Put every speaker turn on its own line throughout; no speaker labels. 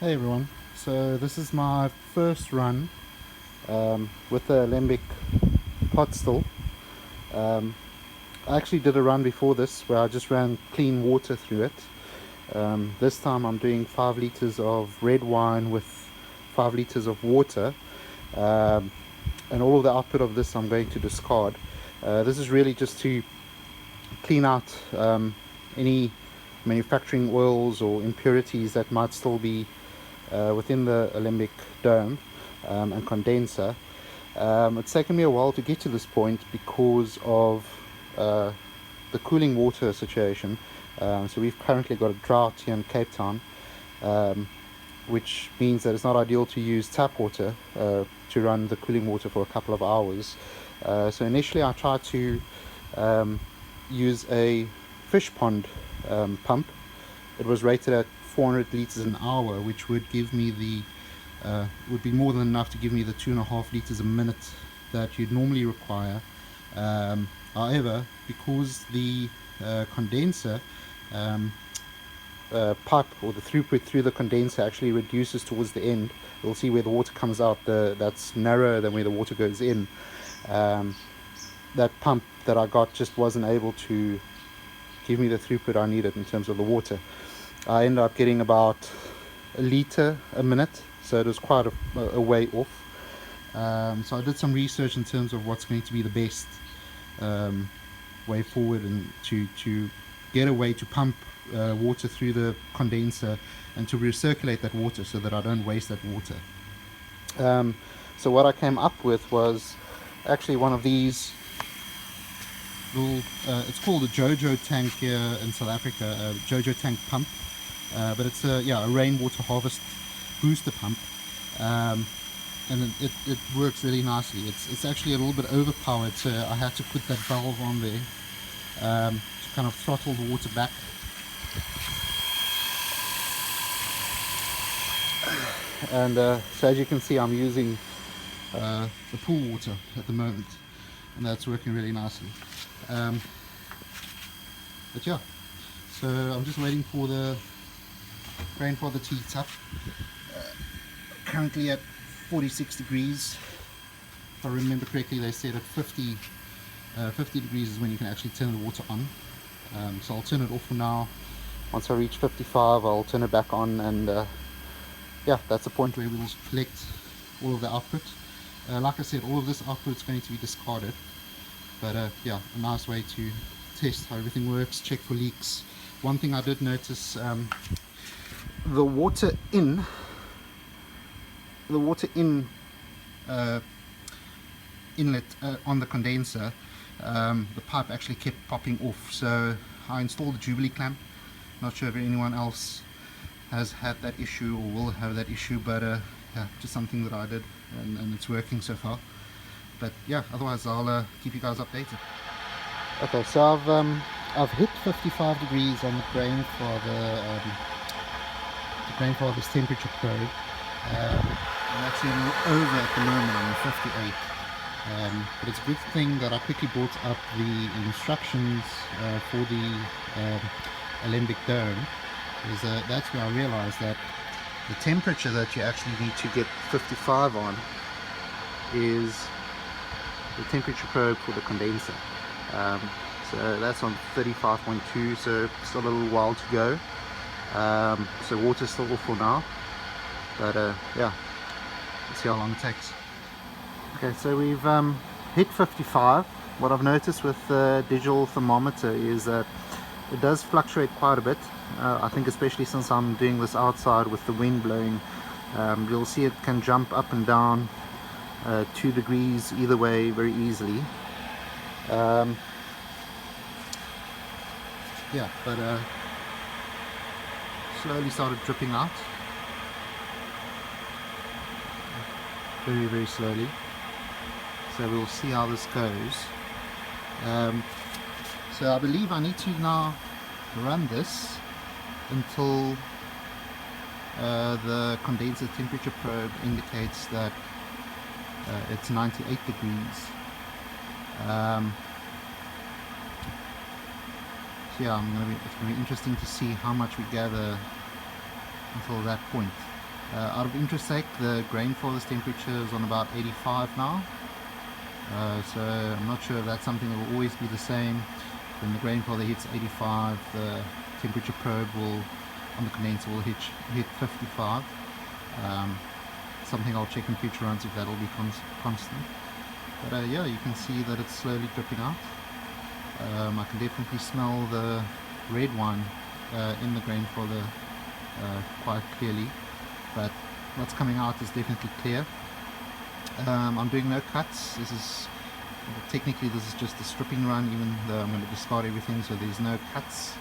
Hey everyone, so this is my first run with the Alembic Pot Still. I actually did a run before this where I just ran clean water through it. This time I'm doing 5 liters of red wine with 5 liters of water, and all of the output of this I'm going to discard. This is really just to clean out any manufacturing oils or impurities that might still be within the Alembic dome and condenser. It's taken me a while to get to this point because of the cooling water situation. So we've currently got a drought here in Cape Town, which means that it's not ideal to use tap water to run the cooling water for a couple of hours. So initially I tried to use a fish pond pump. It was rated at 400 liters an hour, which would give me would be more than enough to give me the 2.5 liters a minute that you'd normally require. However, because the condenser pipe, or the throughput through the condenser, actually reduces towards the end, you'll see where the water comes out, that's narrower than where the water goes in. That pump that I got just wasn't able to give me the throughput I needed in terms of the water. I ended up getting about a liter a minute, so it was quite a way off. So I did some research in terms of what's going to be the best way forward, and to get a way to pump water through the condenser and to recirculate that water so that I don't waste that water. So what I came up with was actually one of these little, it's called a JoJo tank here in South Africa, a JoJo tank pump, but it's a rainwater harvest booster pump, and it works really nicely. It's actually a little bit overpowered, so I had to put that valve on there to kind of throttle the water back. And so as you can see, I'm using the pool water at the moment, and that's working really nicely. But yeah, so I'm just waiting for the Grainfather to heat up. Currently at 46 degrees. If I remember correctly, they said at 50 degrees is when you can actually turn the water on. So I'll turn it off for now. Once I reach 55, I'll turn it back on, and yeah, that's the point where we'll collect all of the output. Like I said, all of this output is going to be discarded, but yeah, a nice way to test how everything works, check for leaks. One thing I did notice, the water in inlet on the condenser, the pipe actually kept popping off. So I installed a Jubilee clamp. Not sure if anyone else has had that issue or will have that issue, but yeah, just something that I did, and it's working so far. But yeah, otherwise I'll keep you guys updated. Okay, so I've hit 55 degrees on the Grainfather's temperature probe. I'm actually over at the moment. I'm 58. But it's a good thing that I quickly brought up the instructions for the Alembic dome, because that's where I realized that the temperature that you actually need to get 55 on is the temperature probe for the condenser. So that's on 35.2, so still a little while to go. So water's still off for now, but yeah, let's see how long it takes. Okay, so we've hit 55. What I've noticed with the digital thermometer is that it does fluctuate quite a bit. I think especially since I'm doing this outside with the wind blowing, you'll see it can jump up and down 2 degrees either way very easily. Yeah, but slowly started dripping out, very, very slowly. So we'll see how this goes. So I believe I need to now run this until the condenser temperature probe indicates that it's 98 degrees. So yeah, it's going to be interesting to see how much we gather until that point. Out of interest sake, the Grainfather's temperature is on about 85 now. So I'm not sure if that's something that will always be the same. When the Grainfather hits 85, the temperature probe on the condenser will hit 55. Something I'll check in future runs if that'll be constant. But yeah, you can see that it's slowly dripping out. I can definitely smell the red wine in the Grainfather quite clearly, but what's coming out is definitely clear. I'm doing no cuts. Technically this is just a stripping run, even though I'm going to discard everything, so there's no cuts.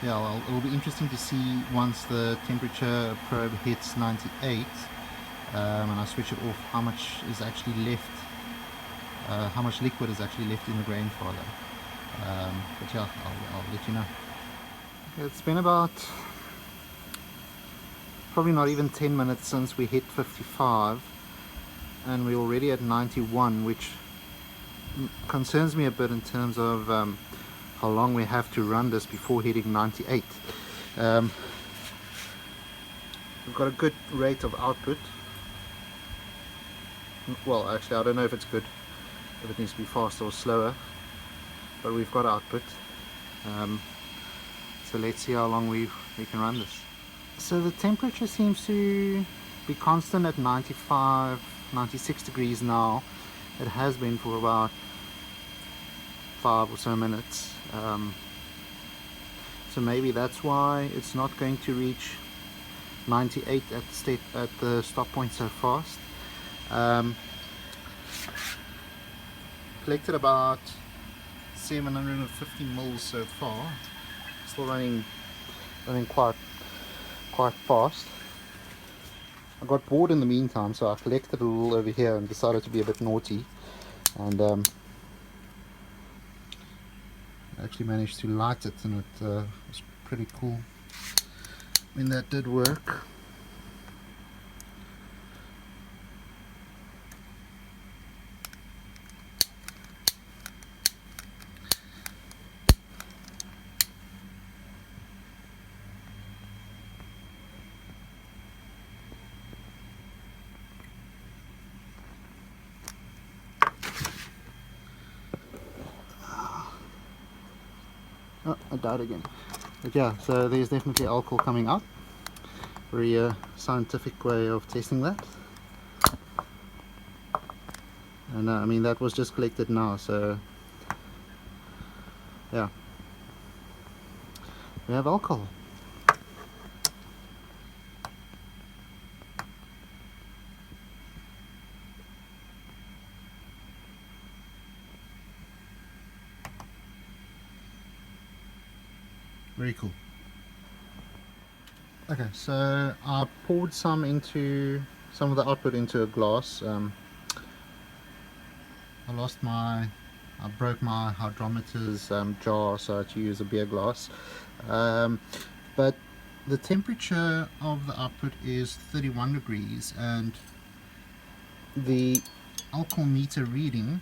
Yeah, it'll be interesting to see once the temperature probe hits 98 and I switch it off, how much is actually left, how much liquid is actually left in the Grainfather. But yeah, I'll let you know. It's been about probably not even 10 minutes since we hit 55 and we're already at 91, which concerns me a bit in terms of how long we have to run this before hitting 98. We've got a good rate of output. Well, actually I don't know if it's good, if it needs to be faster or slower, but we've got output. So let's see how long we can run this. So the temperature seems to be constant at 95, 96 degrees now. It has been for about 5 or so minutes. So maybe that's why it's not going to reach 98 at the stop point so fast. Collected about 750 mils so far. Still running quite fast. I got bored in the meantime, so I collected a little over here and decided to be a bit naughty, and actually managed to light it, and it was pretty cool. I mean, that did work. Oh, I died again. But yeah, so there's definitely alcohol coming out. Very scientific way of testing that. And I mean, that was just collected now, so yeah, we have alcohol. Very cool. Okay, so I poured some of the output into a glass. I broke my hydrometer's jar, so I had to use a beer glass. But the temperature of the output is 31 degrees, and the alcohol meter reading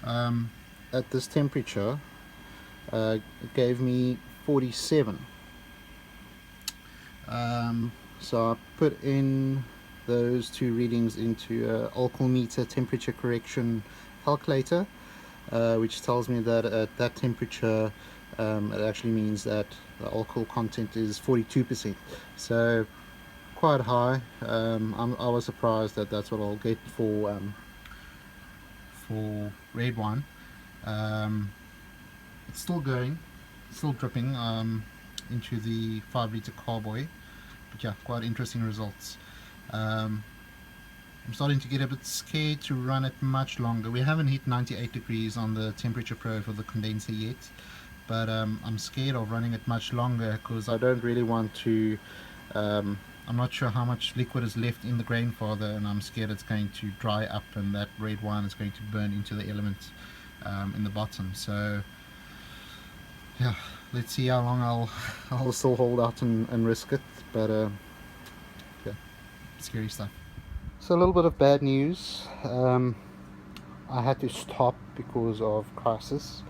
at this temperature gave me 47. So I put in those two readings into an alcohol meter temperature correction calculator, which tells me that at that temperature it actually means that the alcohol content is 42%. So quite high. I was surprised that that's what I'll get for red wine. It's still going, still dripping into the 5-litre carboy, but yeah, quite interesting results. I'm starting to get a bit scared to run it much longer. We haven't hit 98 degrees on the temperature probe for the condenser yet, but I'm scared of running it much longer because I don't really want to. I'm not sure how much liquid is left in the Grainfather, and I'm scared it's going to dry up and that red wine is going to burn into the elements in the bottom. So yeah, let's see how long I'll still hold out and risk it, but yeah, scary stuff. So a little bit of bad news. I had to stop because of crisis.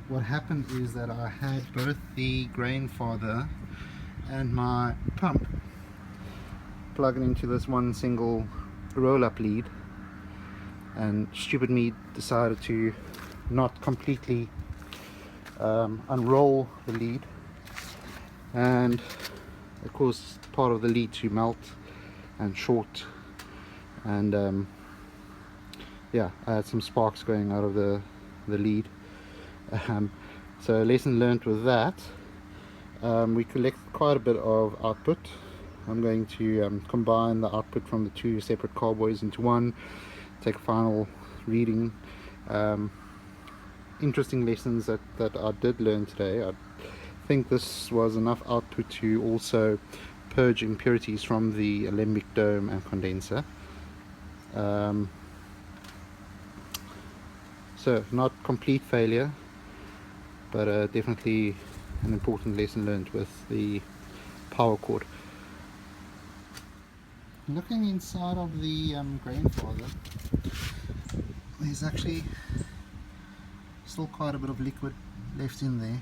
what happened is that I had both the Grainfather and my pump plugged into this one single roll-up lead, and stupid me decided to not completely unroll the lead, and it caused part of the lead to melt and short, and yeah, I had some sparks going out of the lead. So lesson learned with that. We collect quite a bit of output. I'm going to combine the output from the two separate carboys into one, take a final reading. Interesting lessons that I did learn today. I think this was enough output to also purge impurities from the Alembic dome and condenser. So not complete failure, but definitely an important lesson learned with the power cord. Looking inside of the Grainfather, there's actually still quite a bit of liquid left in there.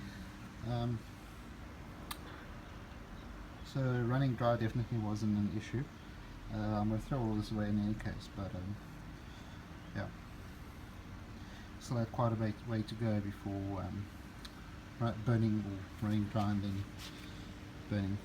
So running dry definitely wasn't an issue. I'm going to throw all this away in any case, but yeah, still had quite a way to go before burning or running dry and then burning.